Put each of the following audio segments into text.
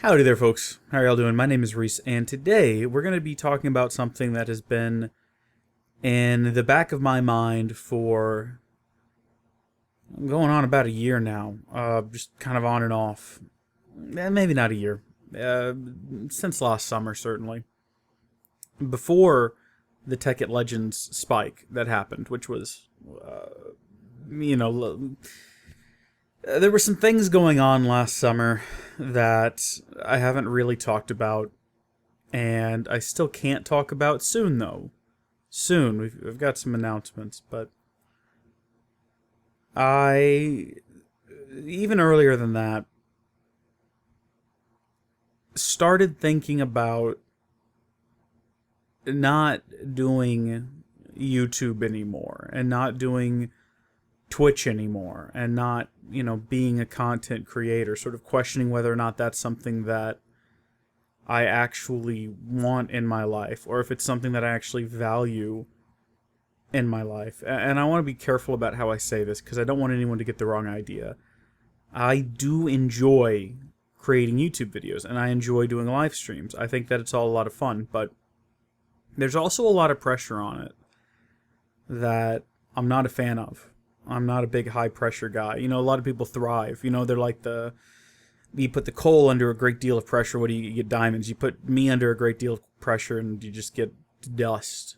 Howdy there, folks. How are y'all doing? My name is Reese, and today we're going to be talking about something that has been in the back of my mind for going on about a year now. Just kind of on and off. Maybe not a year. Since last summer, certainly. Before the Tech at Legends spike that happened, which was, you know, there were some things going on last summer that I haven't really talked about, and I still can't talk about soon, though. Soon. We've got some announcements, but I, even earlier than that, started thinking about not doing YouTube anymore, and not doing Twitch anymore, and not, being a content creator, sort of questioning whether or not that's something that I actually want in my life, or if it's something that I actually value in my life. And I want to be careful about how I say this, because I don't want anyone to get the wrong idea. I do enjoy creating YouTube videos, and I enjoy doing live streams. I think that it's all a lot of fun, but there's also a lot of pressure on it that I'm not a fan of. I'm not a big high pressure guy. A lot of people thrive. They're like you put the coal under a great deal of pressure, what do you get? Diamonds. You put me under a great deal of pressure and you just get dust,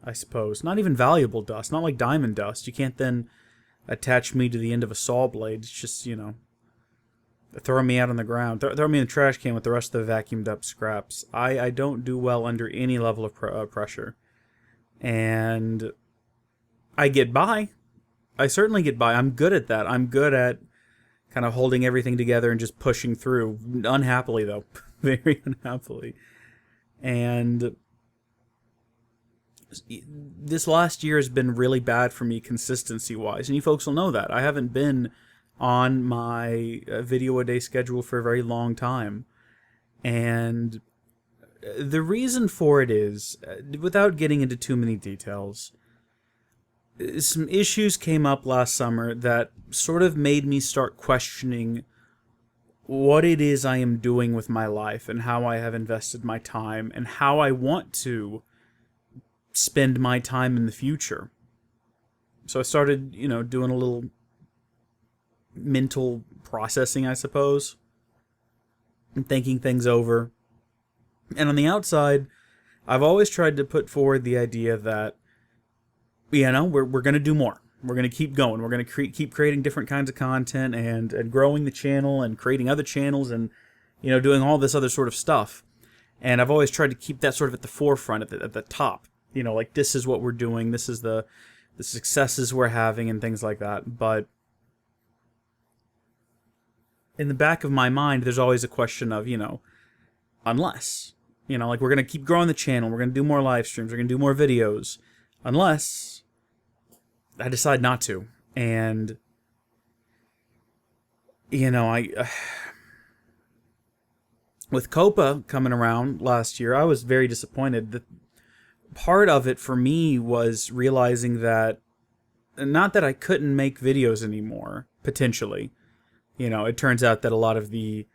I suppose. Not even valuable dust, not like diamond dust. You can't then attach me to the end of a saw blade. It's just, throw me out on the ground. Throw me in the trash can with the rest of the vacuumed up scraps. I don't do well under any level of pressure. And I get by. I certainly get by. I'm good at that. I'm good at kind of holding everything together and just pushing through. Unhappily, though. Very unhappily. And this last year has been really bad for me consistency-wise. And you folks will know that. I haven't been on my video-a-day schedule for a very long time. And the reason for it is, without getting into too many details, some issues came up last summer that sort of made me start questioning what it is I am doing with my life and how I have invested my time and how I want to spend my time in the future. So I started, doing a little mental processing, I suppose, and thinking things over. And on the outside, I've always tried to put forward the idea that we're going to do more. We're going to keep going. We're going to keep creating different kinds of content and growing the channel and creating other channels and, doing all this other sort of stuff. And I've always tried to keep that sort of at the forefront, at the top. Like this is what we're doing. This is the successes we're having and things like that. But in the back of my mind, there's always a question of, unless, like we're going to keep growing the channel. We're going to do more live streams. We're going to do more videos. Unless I decide not to. And, with Copa coming around last year, I was very disappointed. The part of it for me was realizing that, not that I couldn't make videos anymore, potentially. It turns out that a lot of the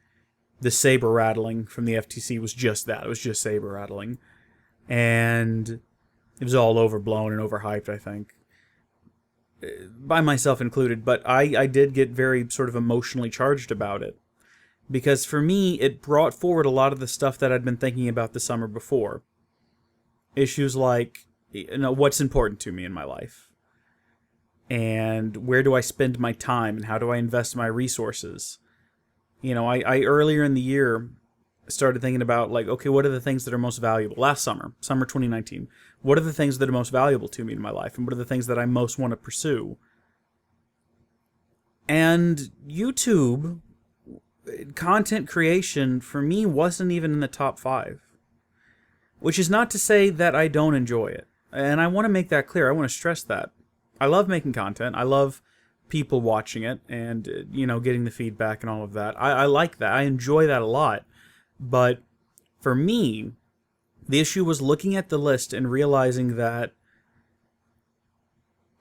saber rattling from the FTC was just that. It was just saber rattling. And it was all overblown and overhyped, I think, by myself included. But I did get very sort of emotionally charged about it. Because for me, it brought forward a lot of the stuff that I'd been thinking about the summer before. Issues like, what's important to me in my life? And where do I spend my time? And how do I invest my resources? I earlier in the year started thinking about, like, okay, what are the things that are most valuable? Last summer 2019, what are the things that are most valuable to me in my life? And what are the things that I most want to pursue? And YouTube, content creation, for me, wasn't even in the top 5. Which is not to say that I don't enjoy it. And I want to make that clear. I want to stress that. I love making content. I love people watching it and, getting the feedback and all of that. I like that. I enjoy that a lot. But for me, the issue was looking at the list and realizing that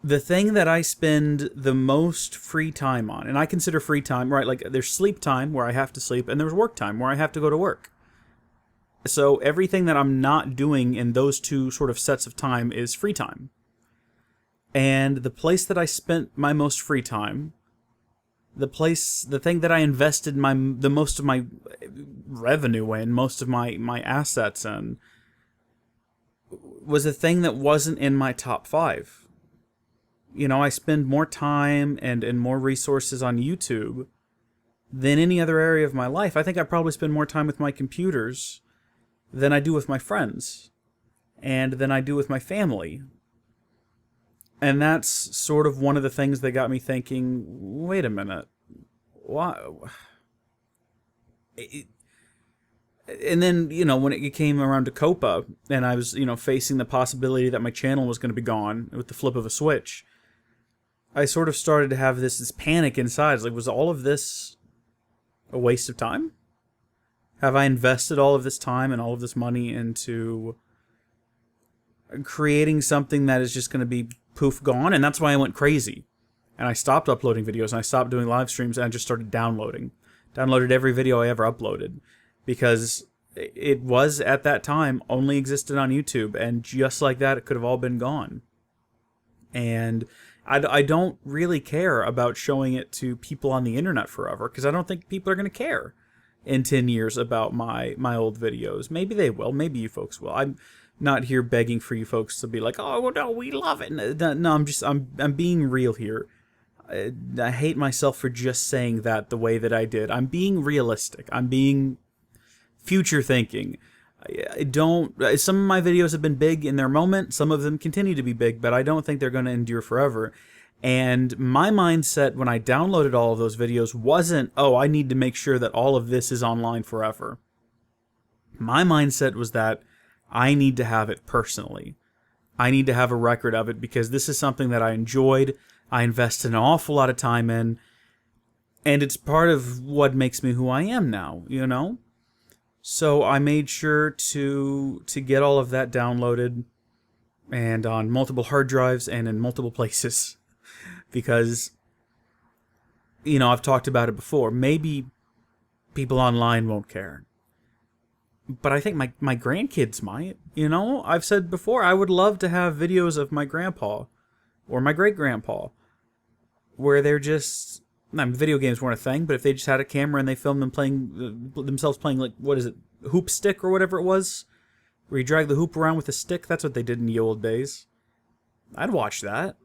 the thing that I spend the most free time on, and I consider free time, right? Like there's sleep time where I have to sleep, and there's work time where I have to go to work. So everything that I'm not doing in those two sort of sets of time is free time. And the place that I spent my most free time, the thing that I invested the most of my revenue in, most of my assets in, was a thing that wasn't in my top 5. You know, I spend more time and more resources on YouTube than any other area of my life. I think I probably spend more time with my computers than I do with my friends, and than I do with my family. And that's sort of one of the things that got me thinking, wait a minute, why? And then, you know, when it came around to Copa, and I was, you know, facing the possibility that my channel was going to be gone with the flip of a switch, I sort of started to have this panic inside. It's like, was all of this a waste of time? Have I invested all of this time and all of this money into creating something that is just going to be poof gone? And that's why I went crazy. And I stopped uploading videos, and I stopped doing live streams, and I just started downloading. Downloaded every video I ever uploaded. Because it was, at that time, only existed on YouTube. And just like that, it could have all been gone. And I don't really care about showing it to people on the internet forever, because I don't think people are going to care in 10 years about my old videos. Maybe they will. Maybe you folks will. I'm not here begging for you folks to be like, oh, no, we love it. No, I'm being real here. I hate myself for just saying that the way that I did. I'm being realistic. I'm being future thinking. Some of my videos have been big in their moment. Some of them continue to be big, but I don't think they're going to endure forever. And my mindset when I downloaded all of those videos wasn't, oh, I need to make sure that all of this is online forever. My mindset was that I need to have it personally. I need to have a record of it, because this is something that I enjoyed, I invested an awful lot of time in, and it's part of what makes me who I am now, you know? So I made sure to get all of that downloaded, and on multiple hard drives and in multiple places. Because, you know, I've talked about it before. Maybe people online won't care. But I think my grandkids might. You know, I've said before, I would love to have videos of my grandpa or my great-grandpa where they're just... I mean, video games weren't a thing, but if they just had a camera and they filmed them themselves playing, like, what is it, hoop stick or whatever it was? Where you drag the hoop around with a stick. That's what they did in the old days. I'd watch that.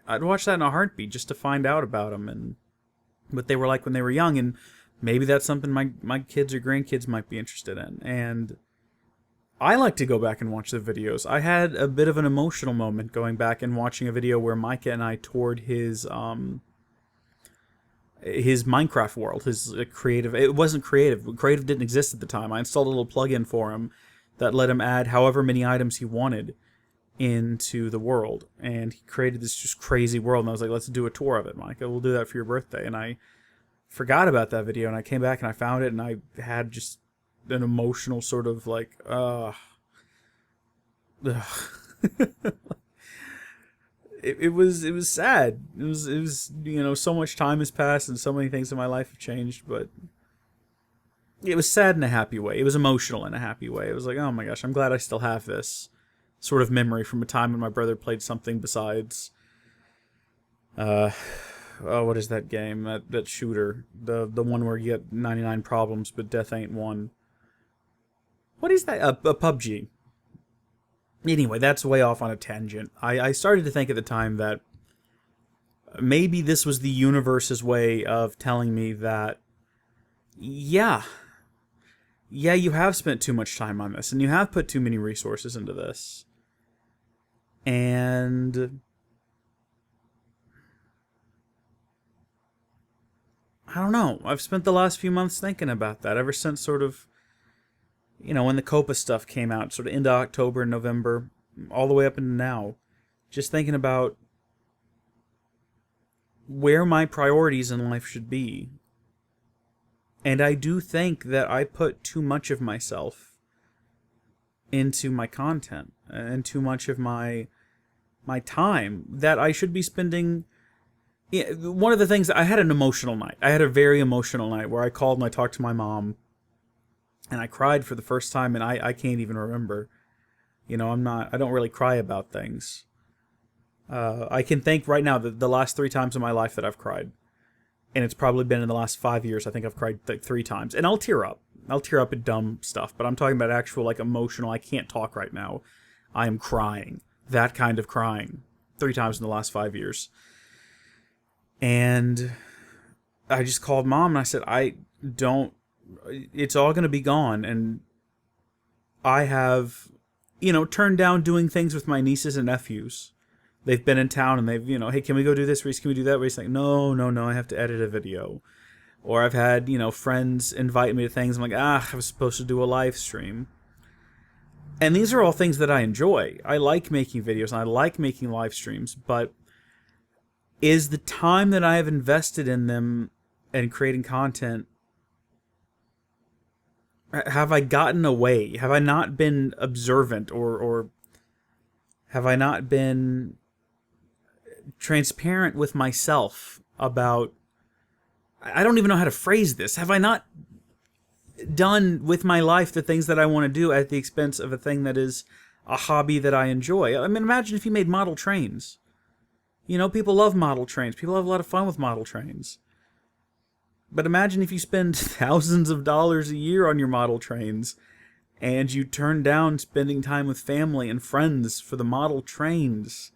I'd watch that in a heartbeat just to find out about them and what they were like when they were young. And maybe that's something my kids or grandkids might be interested in. And I like to go back and watch the videos. I had a bit of an emotional moment going back and watching a video where Micah and I toured his Minecraft world, his creative. It wasn't creative. Creative didn't exist at the time. I installed a little plugin for him that let him add however many items he wanted into the world, and he created this just crazy world. And I was like, let's do a tour of it, Micah. We'll do that for your birthday. And I forgot about that video, and I came back and I found it, and I had just an emotional sort of like, It was sad. It was you know, so much time has passed and so many things in my life have changed, but it was sad in a happy way. It was emotional in a happy way. It was like, oh my gosh, I'm glad I still have this sort of memory from a time when my brother played something besides what is that game? That shooter. The one where you get 99 problems but death ain't one. What is that? A PUBG. Anyway, that's way off on a tangent. I started to think at the time that maybe this was the universe's way of telling me that, yeah, you have spent too much time on this, and you have put too many resources into this. And I don't know. I've spent the last few months thinking about that, ever since sort of, you know, when the Copa stuff came out, sort of into October and November, all the way up into now, just thinking about where my priorities in life should be. And I do think that I put too much of myself into my content, and too much of my my time that I should be spending. Yeah, one of the things, I had an emotional night. I had a very emotional night where I called and I talked to my mom, and I cried for the first time, and I can't even remember. I don't really cry about things. I can think right now that the last 3 times in my life that I've cried, and it's probably been in the last 5 years, I think I've cried like 3 times. And I'll tear up. I'll tear up at dumb stuff, but I'm talking about actual, like, emotional, I can't talk right now. I am crying. That kind of crying. 3 times in the last 5 years. And I just called mom and I said, it's all going to be gone. And I have, turned down doing things with my nieces and nephews. They've been in town and they've, hey, can we go do this, Reese? Can we do that? Reese, like, no, I have to edit a video. Or I've had, friends invite me to things. I'm like, I was supposed to do a live stream. And these are all things that I enjoy. I like making videos and I like making live streams, but is the time that I have invested in them and creating content, have I gotten away? Have I not been observant, or have I not been transparent with myself about, I don't even know how to phrase this. Have I not done with my life the things that I want to do at the expense of a thing that is a hobby that I enjoy? I mean, imagine if you made model trains. People love model trains. People have a lot of fun with model trains. But imagine if you spend thousands of dollars a year on your model trains and you turn down spending time with family and friends for the model trains.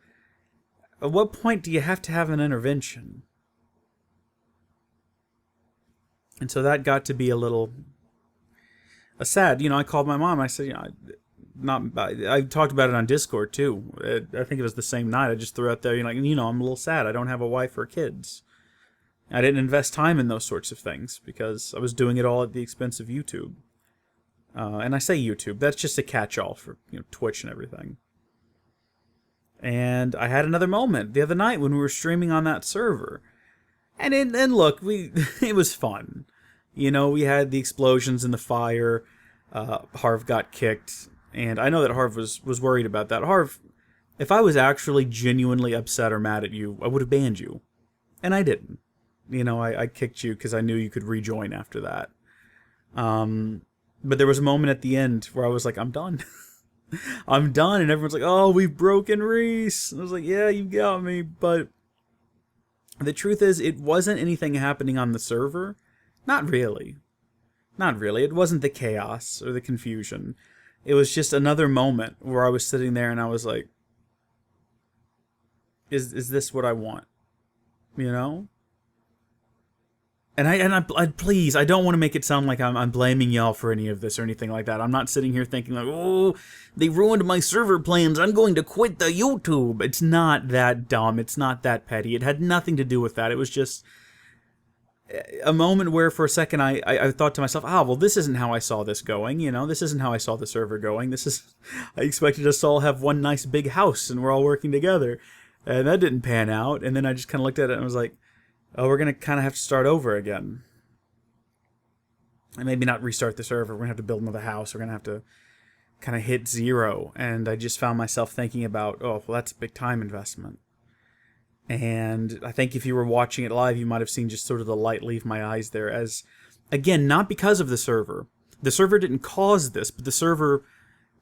At what point do you have to have an intervention? And so that got to be a little sad. I called my mom and I said, I talked about it on Discord too. I think it was the same night. I just threw out there, I'm a little sad. I don't have a wife or kids. I didn't invest time in those sorts of things because I was doing it all at the expense of YouTube. And I say YouTube, that's just a catch-all for Twitch and everything. And I had another moment the other night when we were streaming on that server. And look, it was fun. We had the explosions and the fire. Harv got kicked. And I know that Harv was worried about that. Harv, if I was actually genuinely upset or mad at you, I would have banned you. And I didn't. I kicked you because I knew you could rejoin after that. But there was a moment at the end where I was like, I'm done. I'm done. And everyone's like, oh, we've broken Reese. And I was like, yeah, you got me. But the truth is, it wasn't anything happening on the server. Not really. Not really. It wasn't the chaos or the confusion. It was just another moment where I was sitting there and I was like, is this what I want? And I please, I don't want to make it sound like I'm blaming y'all for any of this or anything like that. I'm not sitting here thinking like, oh, they ruined my server plans, I'm going to quit the YouTube. It's not that dumb. It's not that petty. It had nothing to do with that. It was just a moment where for a second I thought to myself, well, this isn't how I saw this going. This isn't how I saw the server going. I expected us to all have one nice big house and we're all working together. And that didn't pan out. And then I just kind of looked at it and was like, oh, we're going to kind of have to start over again. And maybe not restart the server. We're going to have to build another house. We're going to have to kind of hit zero. And I just found myself thinking about, oh, well, that's a big time investment. And I think if you were watching it live, you might have seen just sort of the light leave my eyes there. As, again, not because of the server. The server didn't cause this, but the server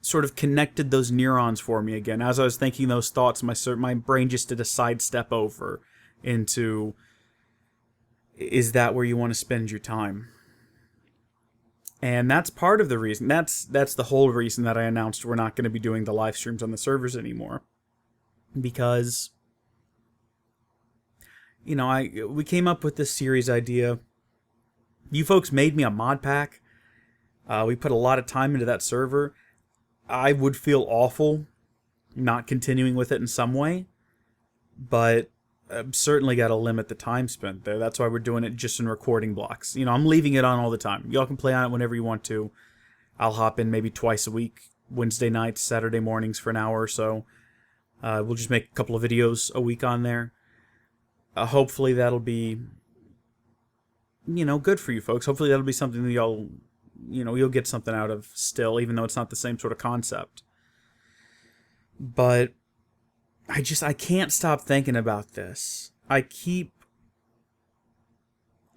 sort of connected those neurons for me again. As I was thinking those thoughts, my brain just did a sidestep over into, is that where you want to spend your time? And that's part of the reason. That's the whole reason that I announced we're not going to be doing the live streams on the servers anymore. Because, we came up with this series idea. You folks made me a mod pack. We put a lot of time into that server. I would feel awful not continuing with it in some way. But I've certainly got to limit the time spent there. That's why we're doing it just in recording blocks. I'm leaving it on all the time. Y'all can play on it whenever you want to. I'll hop in maybe twice a week. Wednesday nights, Saturday mornings for an hour or so. We'll just make a couple of videos a week on there. Hopefully that'll be, good for you folks. Hopefully that'll be something that you'll get something out of still, even though it's not the same sort of concept. But I can't stop thinking about this. I keep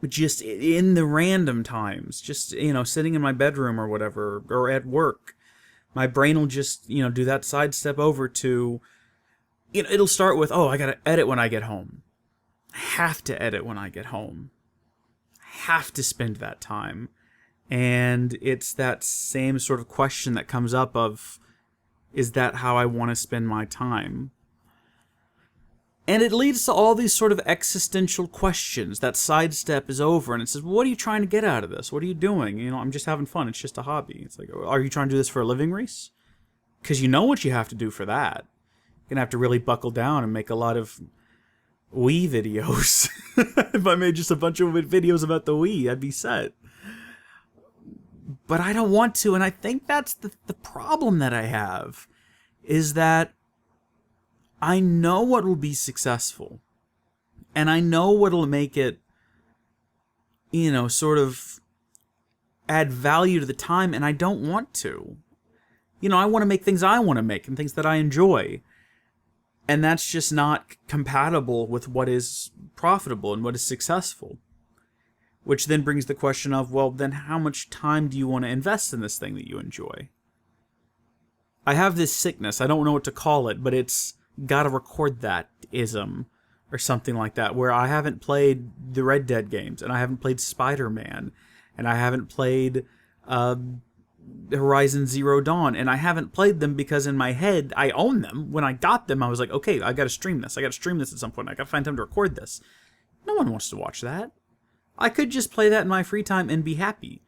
just in the random times, just, sitting in my bedroom or whatever, or at work, my brain will just, do that sidestep over to, it'll start with, oh, I gotta edit when I get home. I have to edit when I get home. I have to spend that time. And it's that same sort of question that comes up of, is that how I want to spend my time? And it leads to all these sort of existential questions. That sidestep is over, and it says, well, what are you trying to get out of this? What are you doing? I'm just having fun. It's just a hobby. It's like, are you trying to do this for a living, Reese? Because you know what you have to do for that. You're going to have to really buckle down and make a lot of Wii videos. If I made just a bunch of videos about the Wii, I'd be set. But I don't want to, and I think that's the problem that I have, is that I know what will be successful, and I know what will make it, sort of add value to the time, and I don't want to. I want to make things I want to make and things that I enjoy, and that's just not compatible with what is profitable and what is successful. Which then brings the question of, well, then how much time do you want to invest in this thing that you enjoy? I have this sickness, I don't know what to call it, but it's gotta record that ism or something like that, where I haven't played the Red Dead games, and I haven't played Spider-Man, and I haven't played Horizon Zero Dawn, and I haven't played them because in my head I own them. When I got them, I was like, okay, I gotta stream this. I gotta stream this at some point. I gotta find time to record this. No one wants to watch that. I could just play that in my free time and be happy.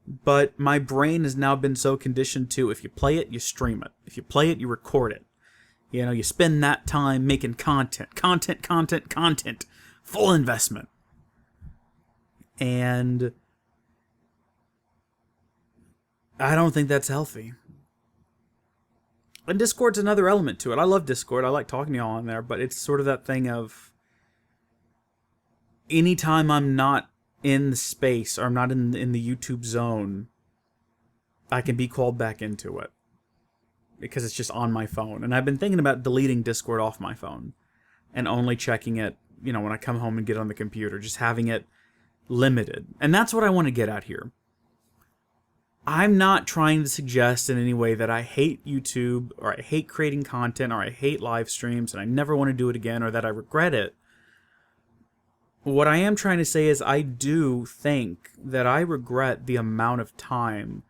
But my brain has now been so conditioned to, if you play it, you stream it. If you play it, you record it. You spend that time making content. Full investment. And I don't think that's healthy. And Discord's another element to it. I love Discord. I like talking to y'all on there, but it's sort of that thing of, anytime I'm not in the space, or I'm not in the YouTube zone, I can be called back into it. Because it's just on my phone. And I've been thinking about deleting Discord off my phone. And only checking it, when I come home and get on the computer. Just having it limited. And that's what I want to get at here. I'm not trying to suggest in any way that I hate YouTube, or I hate creating content, or I hate live streams, and I never want to do it again, or that I regret it. What I am trying to say is I do think that I regret the amount of time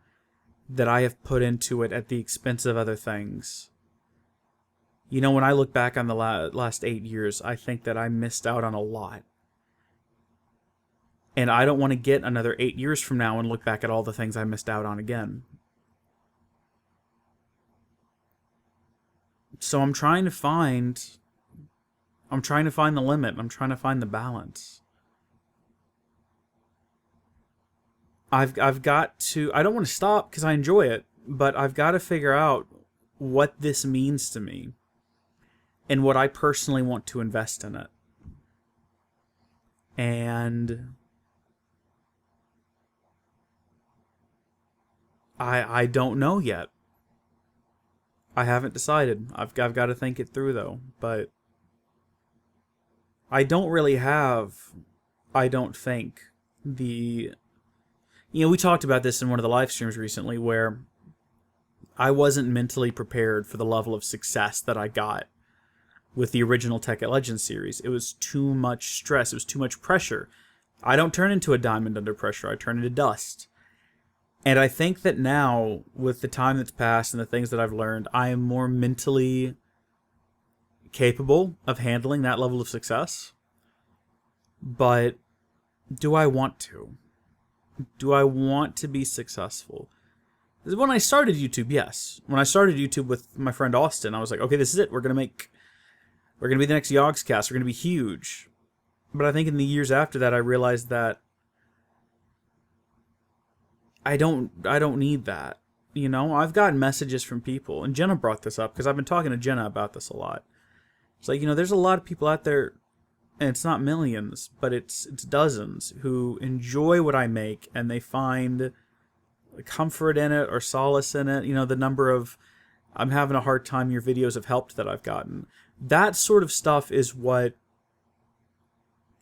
that I have put into it at the expense of other things. When I look back on the last 8 years, I think that I missed out on a lot. And I don't want to get another 8 years from now and look back at all the things I missed out on again. So I'm trying to find the limit. I'm trying to find the balance. I've got to, I don't want to stop because I enjoy it, but I've got to figure out what this means to me and what I personally want to invest in it. And I don't know yet. I haven't decided. I've got to think it through though, but I don't really have, I don't think, we talked about this in one of the live streams recently where I wasn't mentally prepared for the level of success that I got with the original Tech at Legends series. It was too much stress. It was too much pressure. I don't turn into a diamond under pressure. I turn into dust. And I think that now, with the time that's passed and the things that I've learned, I am more mentally capable of handling that level of success. But do I want to? Do I want to be successful? When I started YouTube, yes. When I started YouTube with my friend Austin, I was like, okay, this is it. We're gonna be the next Yogscast. We're gonna be huge. But I think in the years after that, I realized that I don't need that. I've gotten messages from people, and Jenna brought this up because I've been talking to Jenna about this a lot. It's like, there's a lot of people out there, and it's not millions, but it's dozens who enjoy what I make, and they find comfort in it or solace in it. The number of, I'm having a hard time, your videos have helped that I've gotten. That sort of stuff is what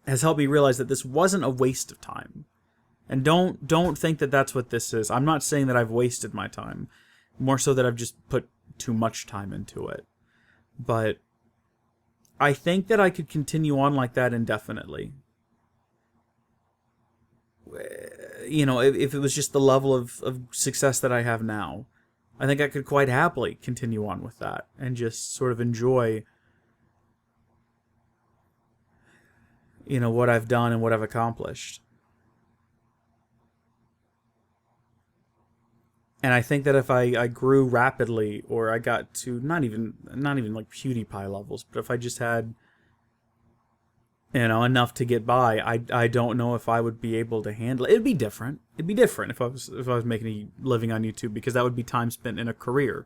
has helped me realize that this wasn't a waste of time. And don't think that that's what this is. I'm not saying that I've wasted my time. More so that I've just put too much time into it. But I think that I could continue on like that indefinitely. You know, if it was just the level of success that I have now, I think I could quite happily continue on with that and just sort of enjoy, you know, what I've done and what I've accomplished. And I think that if I grew rapidly, or I got to not even like PewDiePie levels, but if I just had, you know, enough to get by, I don't know if I would be able to handle it. It'd be different. It'd be different if I was making a living on YouTube, because that would be time spent in a career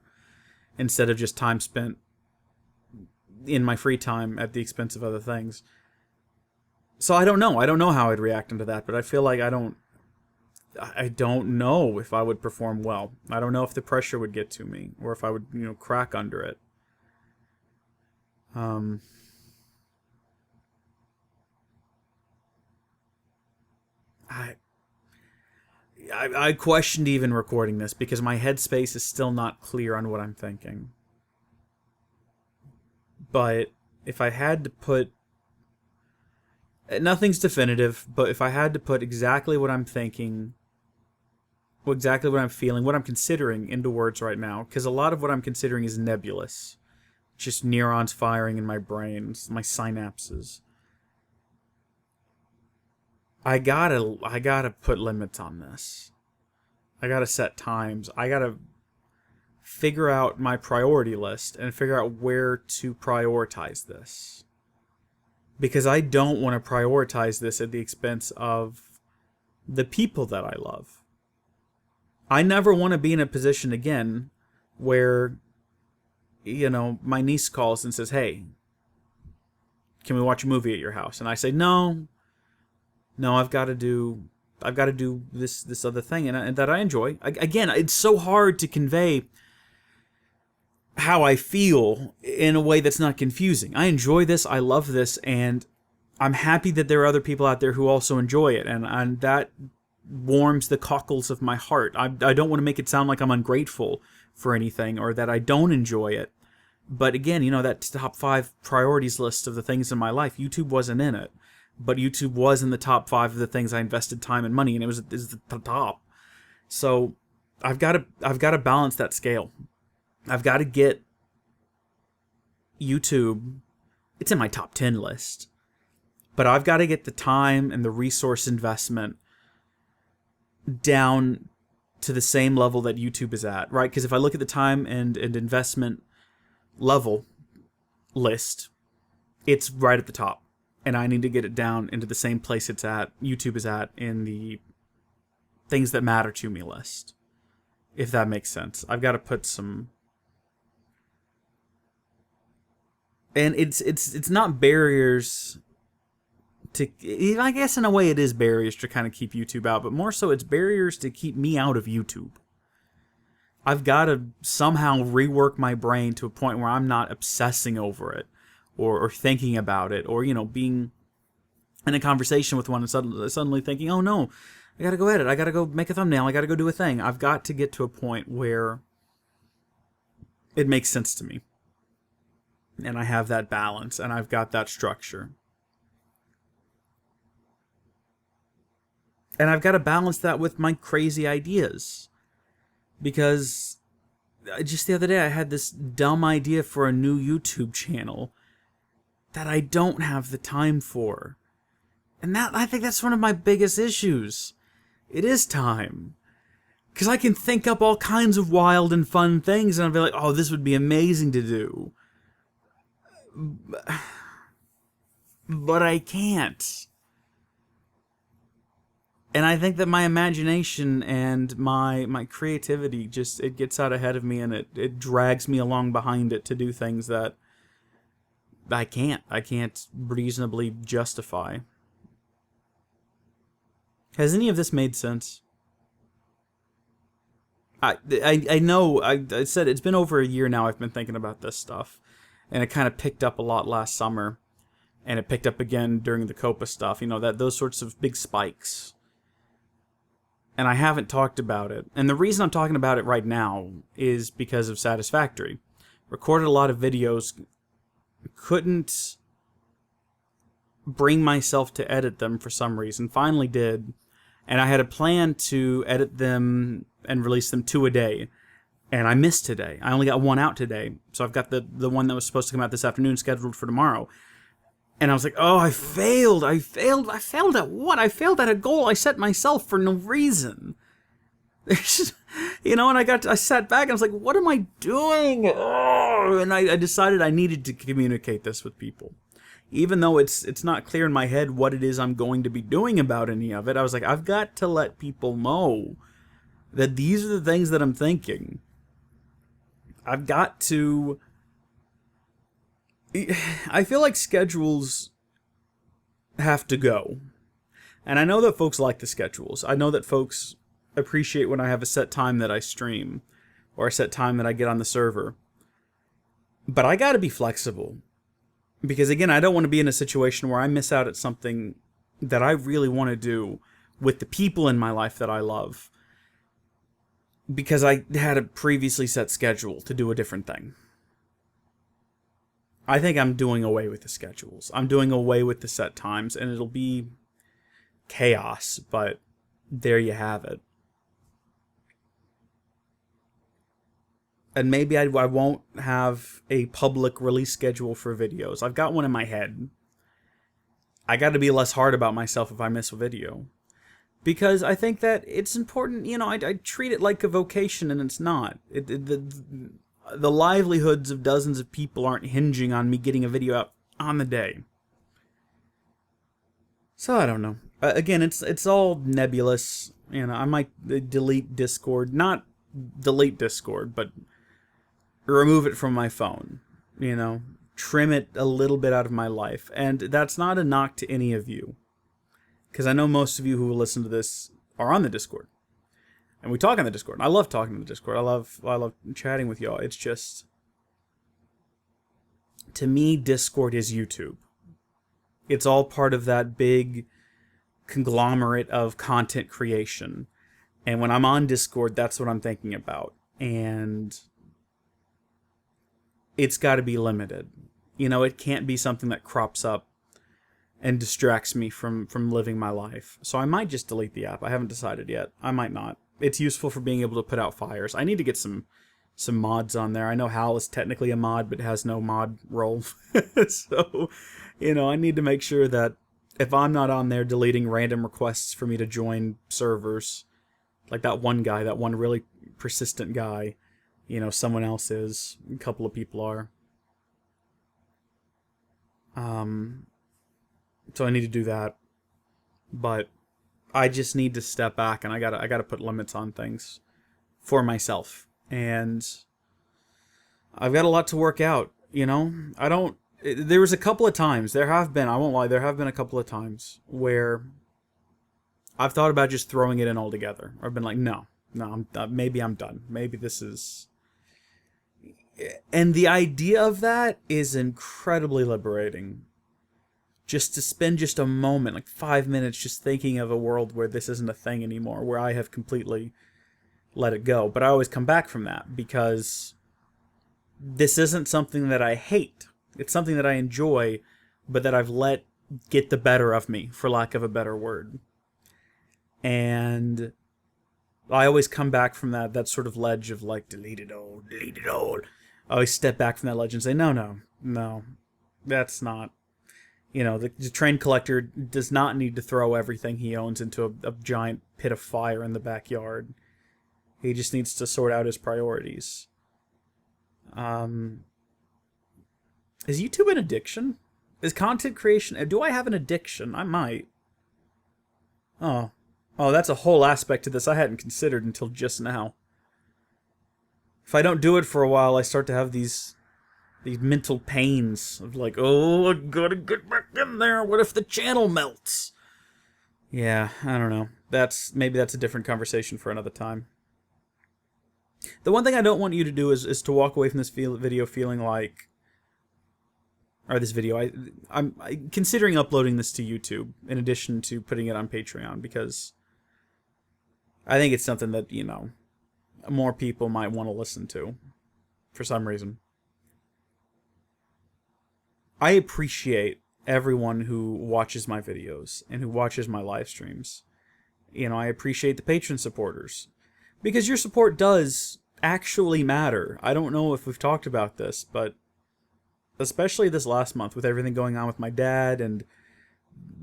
instead of just time spent in my free time at the expense of other things. So I don't know. I don't know how I'd react into that, but I feel like I don't know if I would perform well. I don't know if the pressure would get to me, or if I would, you know, crack under it. I questioned even recording this because my headspace is still not clear on what I'm thinking. But if I had to put, nothing's definitive, but if I had to put exactly what I'm thinking, exactly what I'm feeling, what I'm considering into words right now, because a lot of what I'm considering is nebulous. Just neurons firing in my brain, my synapses. I gotta put limits on this. I gotta set times. I gotta figure out my priority list and figure out where to prioritize this. Because I don't want to prioritize this at the expense of the people that I love. I never want to be in a position again where, you know, my niece calls and says, "Hey, can we watch a movie at your house?" And I say, "No, I've got to do this other thing," and that I enjoy. Again, it's so hard to convey how I feel in a way that's not confusing. I enjoy this, I love this, and I'm happy that there are other people out there who also enjoy it, and that warms the cockles of my heart. I don't want to make it sound like I'm ungrateful for anything, or that I don't enjoy it. But again, you know, that top 5 priorities list of the things in my life, YouTube wasn't in it. But YouTube was in the top 5 of the things I invested time and money in. It was the top. So I've got to balance that scale. I've got to get YouTube. It's in my top 10 list. But I've got to get the time and the resource investment down to the same level that YouTube is at, right? Because if I look at the time and investment level list, it's right at the top. And I need to get it down into the same place YouTube is at in the things that matter to me list. If that makes sense. I've got to put some... And it's not barriers to... I guess in a way it is barriers to kind of keep YouTube out, but more so it's barriers to keep me out of YouTube. I've got to somehow rework my brain to a point where I'm not obsessing over it. Or thinking about it, or, you know, being in a conversation with one and suddenly thinking, "Oh no, I gotta go edit, I gotta go make a thumbnail, I gotta go do a thing." I've got to get to a point where it makes sense to me. And I have that balance, and I've got that structure. And I've got to balance that with my crazy ideas. Because just the other day I had this dumb idea for a new YouTube channel that I don't have the time for. And I think that's one of my biggest issues. It is time. Because I can think up all kinds of wild and fun things, and I'll be like, "Oh, this would be amazing to do." But I can't. And I think that my imagination and my creativity just, it gets out ahead of me, and it drags me along behind it to do things that I can't reasonably justify. Has any of this made sense? I know, I said it's been over a year now I've been thinking about this stuff. and it kind of picked up a lot last summer, and it picked up again during the Copa stuff, that those sorts of big spikes. And I haven't talked about it. And the reason I'm talking about it right now is because of Satisfactory. Recorded a lot of videos, couldn't bring myself to edit them for some reason. Finally did. And I had a plan to edit them and release them 2 a day. And I missed today. I only got 1 out today. So I've got the one that was supposed to come out this afternoon scheduled for tomorrow. And I was like, oh, I failed at what? I failed at a goal I set myself for no reason. And I sat back and I was like, what am I doing? Oh, and I decided I needed to communicate this with people. Even though it's not clear in my head what it is I'm going to be doing about any of it, I was like, I've got to let people know that these are the things that I'm thinking. I've got to... I feel like schedules have to go. And I know that folks like the schedules. I know that folks appreciate when I have a set time that I stream, or a set time that I get on the server. But I gotta be flexible. Because again, I don't want to be in a situation where I miss out at something that I really want to do with the people in my life that I love. Because I had a previously set schedule to do a different thing. I think I'm doing away with the schedules. I'm doing away with the set times, and it'll be chaos, but there you have it. And maybe I won't have a public release schedule for videos. I've got one in my head. I got to be less hard about myself if I miss a video. Because I think that it's important, I treat it like a vocation, and it's not. The livelihoods of dozens of people aren't hinging on me getting a video out on the day. So I don't know. Again, it's all nebulous. I might delete Discord. Not delete Discord, but remove it from my phone. Trim it a little bit out of my life. And that's not a knock to any of you. Because I know most of you who will listen to this are on the Discord. And we talk on the Discord. I love talking on the Discord. I love chatting with y'all. It's just, to me, Discord is YouTube. It's all part of that big conglomerate of content creation. And when I'm on Discord, that's what I'm thinking about. And it's got to be limited. It can't be something that crops up and distracts me from living my life. So I might just delete the app. I haven't decided yet. I might not. It's useful for being able to put out fires. I need to get some mods on there. I know Hal is technically a mod, but has no mod role. So, I need to make sure that if I'm not on there deleting random requests for me to join servers, like that one really persistent guy, someone else is, a couple of people are. So I need to do that. But I just need to step back, and I gotta put limits on things for myself. And I've got a lot to work out, there was a couple of times, I won't lie, there have been a couple of times where I've thought about just throwing it in altogether. Or I've been like, no, maybe I'm done. Maybe this is... And the idea of that is incredibly liberating. Just to spend just a moment, like 5 minutes, just thinking of a world where this isn't a thing anymore, where I have completely let it go. But I always come back from that, because this isn't something that I hate. It's something that I enjoy, but that I've let get the better of me, for lack of a better word. And I always come back from that sort of ledge of like, delete it all. I always step back from that ledge and say, no, that's not... the train collector does not need to throw everything he owns into a giant pit of fire in the backyard. He just needs to sort out his priorities. Is YouTube an addiction? Is content creation... Do I have an addiction? I might. Oh, that's a whole aspect to this I hadn't considered until just now. If I don't do it for a while, I start to have these mental pains of like, oh, I gotta get back in there. What if the channel melts? Yeah, I don't know. Maybe that's a different conversation for another time. The one thing I don't want you to do is to walk away from this video feeling like or this video. I'm considering uploading this to YouTube in addition to putting it on Patreon, because I think it's something that, you know, more people might want to listen to for some reason. I appreciate everyone who watches my videos and who watches my live streams. You know, I appreciate the patron supporters, because your support does actually matter. I don't know if we've talked about this, but especially this last month with everything going on with my dad and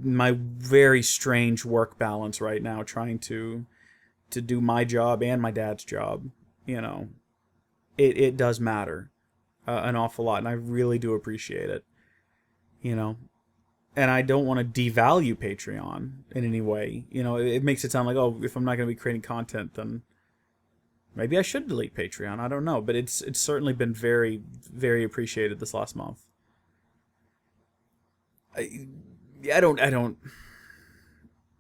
my very strange work balance right now, trying to do my job and my dad's job, you know, it does matter an awful lot, and I really do appreciate it, you know. And I don't want to devalue Patreon in any way. You know, it makes it sound like, oh, if I'm not going to be creating content, then maybe I should delete Patreon. I don't know, but it's certainly been very, very appreciated this last month. I don't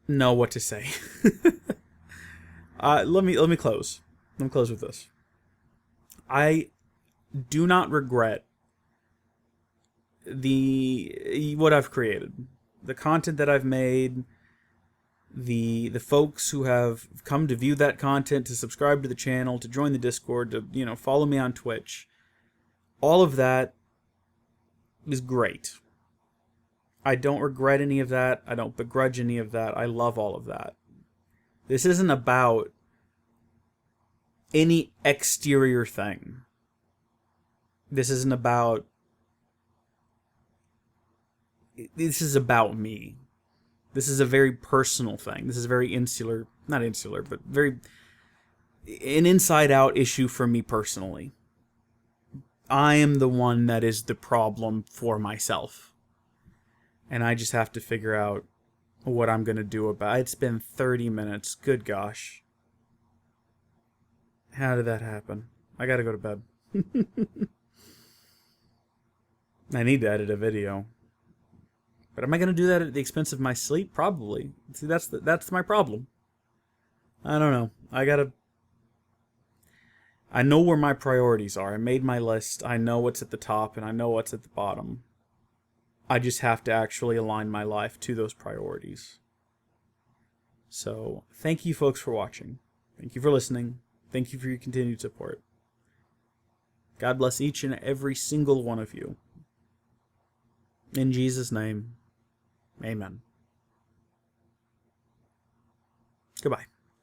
know what to say. Let me close. Let me close with this. I do not regret what I've created, the content that I've made, the folks who have come to view that content, to subscribe to the channel, to join the Discord, to, you know, follow me on Twitch. All of that is great. I don't regret any of that. I don't begrudge any of that. I love all of that. This isn't about any exterior thing. This isn't about... This is about me. This is a very personal thing. This is a very insular, not insular, but very an inside-out issue for me personally. I am the one that is the problem for myself. And I just have to figure out what I'm going to do about it. It's been 30 minutes. Good gosh. How did that happen? I gotta go to bed. I need to edit a video. But am I going to do that at the expense of my sleep? Probably. See, that's my problem. I don't know. I know where my priorities are. I made my list. I know what's at the top, and I know what's at the bottom. I just have to actually align my life to those priorities. So, thank you folks for watching. Thank you for listening. Thank you for your continued support. God bless each and every single one of you. In Jesus' name. Amen. Goodbye.